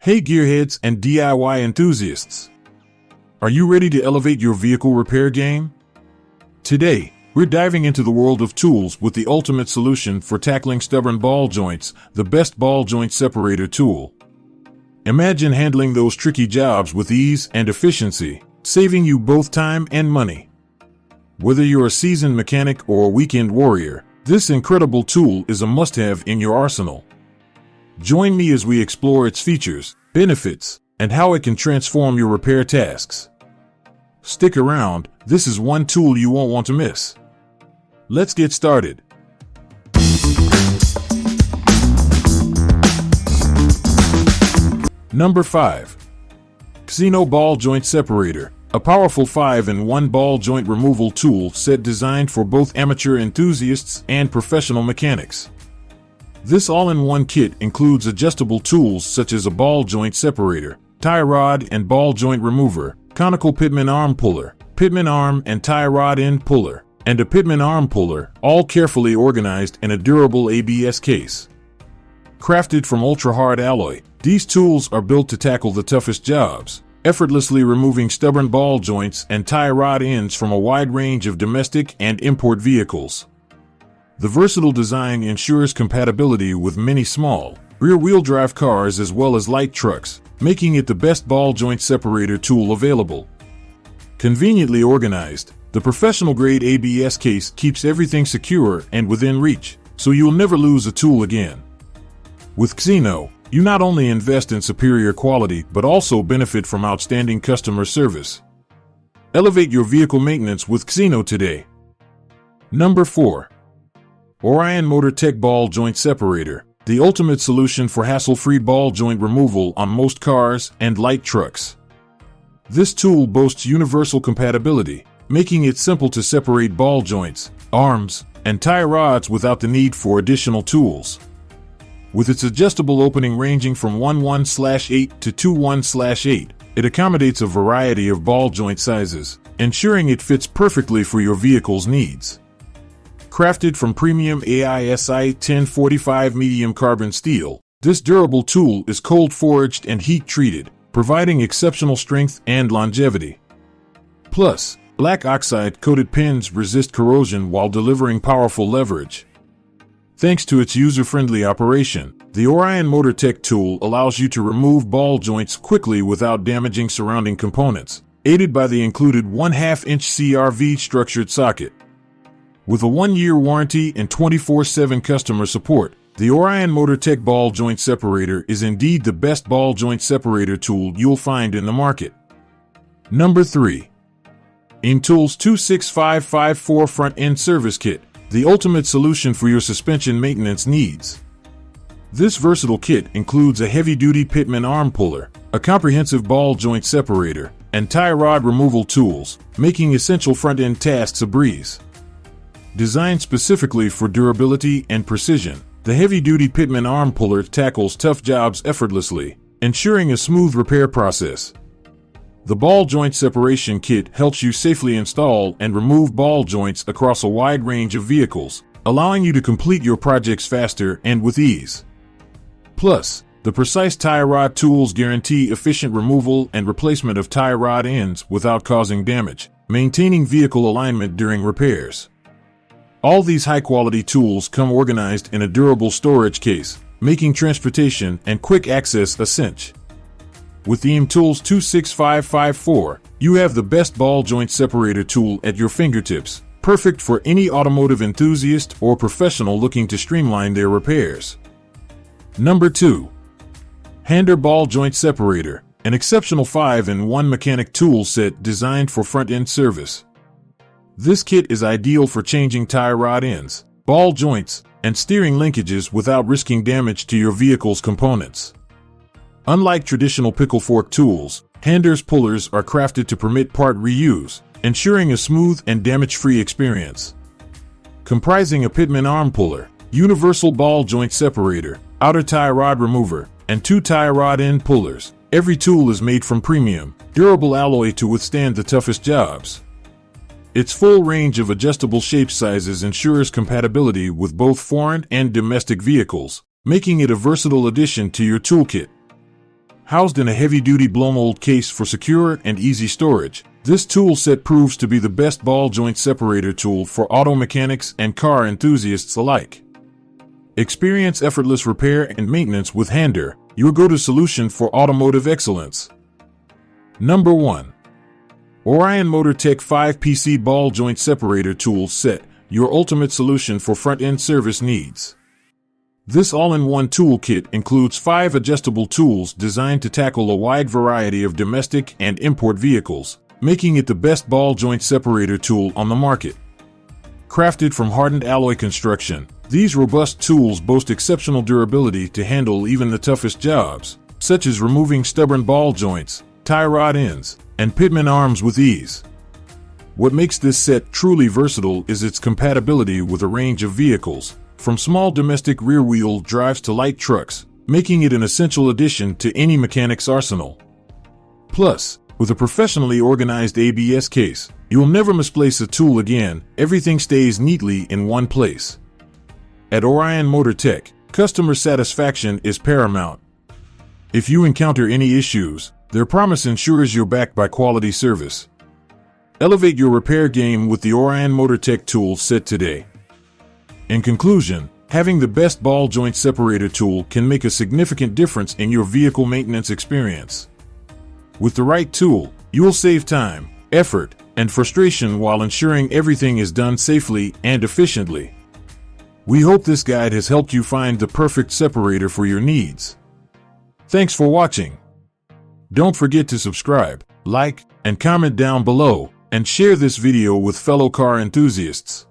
Hey gearheads and DIY enthusiasts! Are you ready to elevate your vehicle repair game? Today, we're diving into the world of tools with the ultimate solution for tackling stubborn ball joints, the best ball joint separator tool. Imagine handling those tricky jobs with ease and efficiency, saving you both time and money. Whether you're a seasoned mechanic or a weekend warrior, this incredible tool is a must-have in your arsenal. Join me as we explore its features, benefits, and how it can transform your repair tasks. Stick around, this is one tool you won't want to miss. Let's get started. Number 5. KZINO Ball Joint Separator, a powerful 5-in-1 ball joint removal tool set designed for both amateur enthusiasts and professional mechanics. This all-in-one kit includes adjustable tools such as a ball joint separator, tie rod and ball joint remover, conical pitman arm puller, pitman arm and tie rod end puller, and a pitman arm puller, all carefully organized in a durable ABS case. Crafted from ultra-hard alloy, these tools are built to tackle the toughest jobs, effortlessly removing stubborn ball joints and tie rod ends from a wide range of domestic and import vehicles. The versatile design ensures compatibility with many small, rear-wheel drive cars as well as light trucks, making it the best ball joint separator tool available. Conveniently organized, the professional-grade ABS case keeps everything secure and within reach, so you'll never lose a tool again. With KZINO, you not only invest in superior quality but also benefit from outstanding customer service. Elevate your vehicle maintenance with KZINO today. Number 4. Orion Motortech Ball Joint Separator, the ultimate solution for hassle-free ball joint removal on most cars and light trucks. This tool boasts universal compatibility, making it simple to separate ball joints, arms, and tie rods without the need for additional tools. With its adjustable opening ranging from 11/8 to 21/8, it accommodates a variety of ball joint sizes, ensuring it fits perfectly for your vehicle's needs. Crafted from premium AISI 1045 medium carbon steel, this durable tool is cold-forged and heat-treated, providing exceptional strength and longevity. Plus, black oxide-coated pins resist corrosion while delivering powerful leverage. Thanks to its user-friendly operation, the Orion Motortech tool allows you to remove ball joints quickly without damaging surrounding components, aided by the included 1/2-inch CRV structured socket. With a 1-year warranty and 24/7 customer support, the Orion Motortech Ball Joint Separator is indeed the best ball joint separator tool you'll find in the market. Number 3. InTools 26554 Front End Service Kit, the ultimate solution for your suspension maintenance needs. This versatile kit includes a heavy-duty pitman arm puller, a comprehensive ball joint separator, and tie rod removal tools, making essential front-end tasks a breeze. Designed specifically for durability and precision, the heavy-duty pitman arm puller tackles tough jobs effortlessly, ensuring a smooth repair process. The ball joint separation kit helps you safely install and remove ball joints across a wide range of vehicles, allowing you to complete your projects faster and with ease. Plus, the precise tie rod tools guarantee efficient removal and replacement of tie rod ends without causing damage, maintaining vehicle alignment during repairs. All these high-quality tools come organized in a durable storage case, making transportation and quick access a cinch. With the InTools 26554, you have the best ball joint separator tool at your fingertips, perfect for any automotive enthusiast or professional looking to streamline their repairs. Number 2. Handor Ball Joint Separator, an exceptional 5-in-1 mechanic tool set designed for front-end service. This kit is ideal for changing tie rod ends, ball joints, and steering linkages without risking damage to your vehicle's components. Unlike traditional pickle fork tools, Handor's pullers are crafted to permit part reuse, ensuring a smooth and damage-free experience. Comprising a pitman arm puller, universal ball joint separator, outer tie rod remover, and 2 tie rod end pullers, every tool is made from premium, durable alloy to withstand the toughest jobs. Its full range of adjustable shape sizes ensures compatibility with both foreign and domestic vehicles, making it a versatile addition to your toolkit. Housed in a heavy-duty blow-mold case for secure and easy storage, this tool set proves to be the best ball joint separator tool for auto mechanics and car enthusiasts alike. Experience effortless repair and maintenance with Handor, your go-to solution for automotive excellence. Number 1. Orion Motortech 5PC Ball Joint Separator Tool Set, your ultimate solution for front-end service needs. This all-in-one toolkit includes 5 adjustable tools designed to tackle a wide variety of domestic and import vehicles, making it the best ball joint separator tool on the market. Crafted from hardened alloy construction, these robust tools boast exceptional durability to handle even the toughest jobs, such as removing stubborn ball joints, tie rod ends, and pitman arms with ease. What makes this set truly versatile is its compatibility with a range of vehicles, from small domestic rear-wheel drives to light trucks, making it an essential addition to any mechanic's arsenal. Plus, with a professionally organized ABS case, you'll never misplace a tool again. Everything stays neatly in one place. At Orion Motortech, customer satisfaction is paramount. If you encounter any issues, their promise ensures you're backed by quality service. Elevate your repair game with the Orion Motortech tool set today. In conclusion, having the best ball joint separator tool can make a significant difference in your vehicle maintenance experience. With the right tool, you'll save time, effort, and frustration while ensuring everything is done safely and efficiently. We hope this guide has helped you find the perfect separator for your needs. Thanks for watching. Don't forget to subscribe, like, and comment down below, and share this video with fellow car enthusiasts.